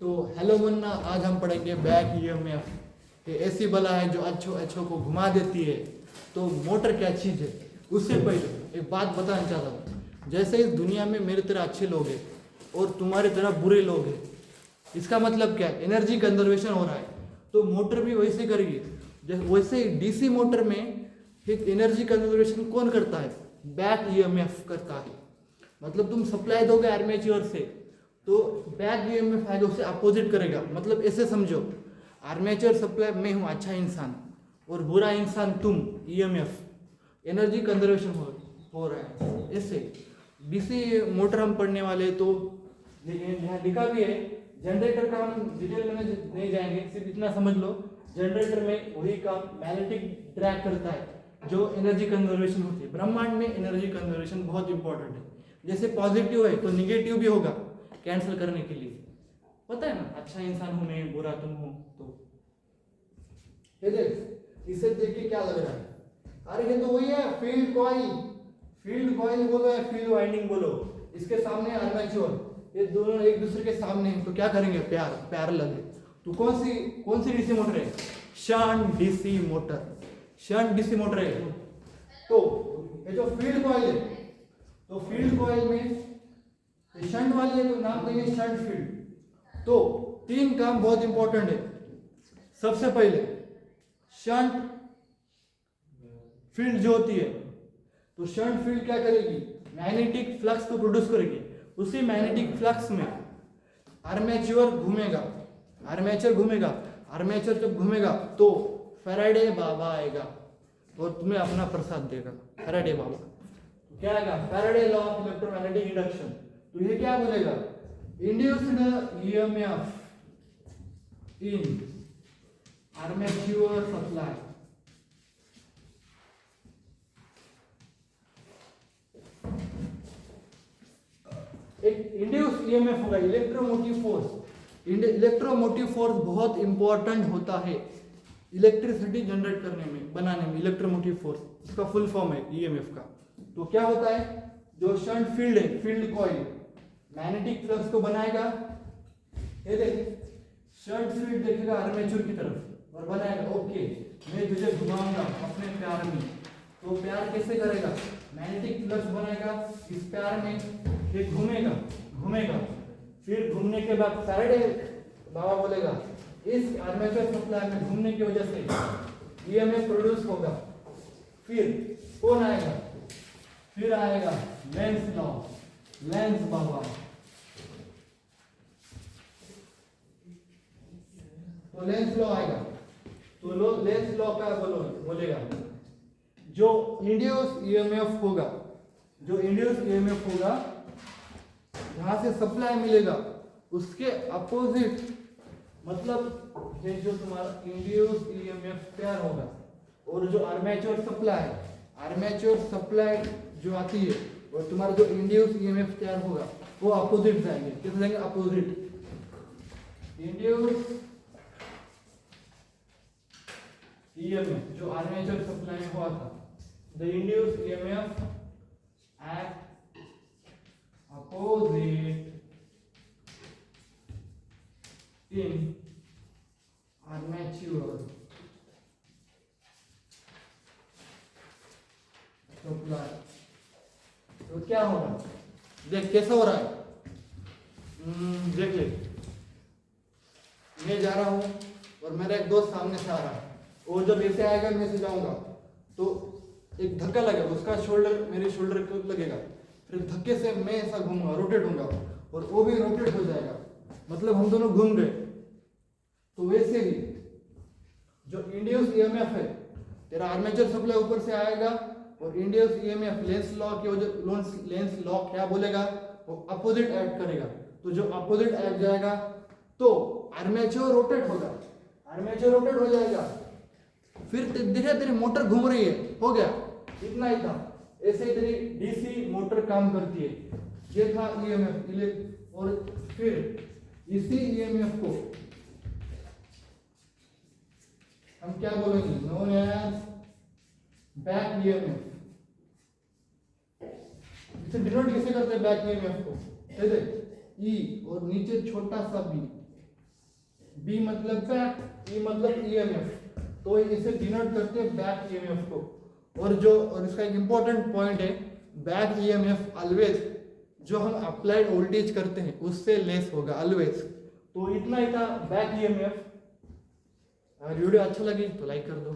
तो हेलो मुन्ना, आज हम पढ़ेंगे बैक ईएमएफ। ये ऐसी बला है जो अच्छों अच्छों को घुमा देती है। तो मोटर क्या चीज़ है, उससे पहले एक बात बताना चाहता हूँ। जैसे इस दुनिया में मेरी तरह अच्छे लोग हैं और तुम्हारी तरह बुरे लोग हैं, इसका मतलब क्या है? एनर्जी कंजर्वेशन हो रहा है, तो मोटर भी वैसे करेगी। जैसे वैसे डीसी मोटर में एक एनर्जी कंजर्वेशन कौन करता है? बैक ईएमएफ करता है। मतलब तुम सप्लाई दोगे आर्मेचर से, तो बैक ईएमएफ आएगा, उसे अपोजिट करेगा। मतलब ऐसे समझो, आर्मेचर सप्लाई मैं हूँ अच्छा इंसान और बुरा इंसान तुम, ईएमएफ एनर्जी कंजर्वेशन हो रहा है। ऐसे डीसी मोटर हम पढ़ने वाले, तो यहाँ लिखा भी है। जनरेटर का हम डिटेल में नहीं जाएंगे, सिर्फ इतना समझ लो, जनरेटर में वही काम मैग्नेटिक ड्रैग करता है जो एनर्जी कंजर्वेशन होती है। ब्रह्मांड में एनर्जी कंजर्वेशन बहुत इंपॉर्टेंट है। जैसे पॉजिटिव है तो निगेटिव भी होगा कैंसिल करने के लिए, पता है ना? अच्छा इंसान हूं मैं, बुरा तुम हो। तो ये देख, इसे देख के क्या लग रहा है? अरे ये तो वही है, फील्ड कॉइल। फील्ड कॉइल बोलो या फील्ड वाइंडिंग बोलो, इसके सामने आर्मेचर, ये दोनों एक दूसरे के सामने हैं, तो क्या करेंगे? पैरेलल है। तो कौन सी डीसी मोटर है? Shunt DC motor. Shunt DC motor है। तो ये जो फील्ड कॉइल है, तो फील्ड कॉइल में शंट वाली है तो नाम देंगे शंट फील्ड। तो तीन काम बहुत इंपॉर्टेंट है। सबसे पहले शंट फील्ड जो होती है, तो शंट फील्ड क्या करेगी? मैग्नेटिक फ्लक्स को प्रोड्यूस करेगी। उसी मैग्नेटिक फ्लक्स में आर्मेचर घूमेगा। आर्मेचर जब घूमेगा तो फैराडे बाबा आएगा और तुम्हें अपना प्रसाद देगा। फैराडे बाबा तो क्या आएगा? Faraday law of electromagnetic induction. तो ये क्या बोलेगा? Induced EMF in armature supply. एक इंड्यूस ईएमएफ होगा, इलेक्ट्रोमोटिव फोर्स। इलेक्ट्रोमोटिव फोर्स बहुत इंपॉर्टेंट होता है इलेक्ट्रिसिटी जनरेट करने में, बनाने में। इलेक्ट्रोमोटिव फोर्स, इसका फुल फॉर्म है ईएमएफ का। तो क्या होता है? जो शंट फील्ड है, फील्ड कॉइल मैग्नेटिक फ्लक्स को बनाएगा। ये देख, शंट फील्ड देखेगा आर्मेचर की तरफ और बनाएगा, ओके मैं तुझे घुमाऊंगा अपने प्यार में। तो प्यार कैसे करेगा? मैग्नेटिक फ्लक्स बनाएगा इस प्यार में, फिर घूमेगा। फिर घूमने के बाद फैराडे बाबा बोलेगा इस आर्मेचर सप्लाई में घूमने की वजह से ईएमएफ प्रोड्यूस होगा। फिर कौन आएगा? फिर आएगा लेंस लॉ, लेंस बाबा। तो लेंस लॉ आएगा, तो लेंस लॉ का बोलेगा जो इंड्यूस ईएमएफ होगा, जहां से सप्लाई मिलेगा उसके अपोजिट, मतलब ये जो तुम्हारा इंड्यूस ईएमएफ तैयार होगा और जो आर्मेचर सप्लाई जो आती है और तुम्हारा जो इंड्यूस ईएमएफ तैयार होगा वो अपोजिट जाएंगे। कैसे जाएंगे? अपोजिट। इंड्यूस ईएमएफ जो आर्मेचर सप्लाई में हुआ था, the induce EMF act opposite in armature supply। तो क्या होगा? देख कैसा हो रहा है, देख ले। मैं जा रहा हूं और मेरा एक दोस्त सामने से आ रहा है, और जब ऐसे आएगा मैं से जाऊंगा तो एक धक्का लगेगा, उसका शोल्डर मेरे शोल्डर को लगेगा। फिर धक्के से मैं ऐसा घूमूंगा, रोटेट होऊंगा और वो भी रोटेट हो जाएगा, मतलब हम दोनों घूम गए। तो वैसे ही जो इंड्यूस ईएमएफ है, तेरा आर्मेचर सप्लाई ऊपर से आएगा और इंड्यूस ईएमएफ लेंस लॉ की वजह, लेंस लॉ क्या बोलेगा? वो अपोजिट एक्ट करेगा। तो जो अपोजिट एक्ट जाएगा तो आर्मेचर रोटेट हो जाएगा। फिर देखा तेरी मोटर घूम रही है, हो गया, इतना ही था। ऐसे ही तेरी डीसी मोटर काम करती है। ये था ईएमएफ, और फिर इसी ईएमएफ को हम क्या बोलेंगे? Known as back EMF. इसे डिनोट कैसे करते हैं बैक ईएमएफ को? ई और नीचे छोटा सा बी, बी मतलब बैक, ई मतलब ईएमएफ, तो इसे डिनोट करते हैं बैक ईएमएफ को। और इसका एक इंपॉर्टेंट पॉइंट है, बैक ईएमएफ ऑलवेज जो हम अप्लाइड वोल्टेज करते हैं उससे लेस होगा ऑलवेज। तो इतना ही था बैक ईएमएफ। अगर वीडियो अच्छा लगी तो लाइक कर दो।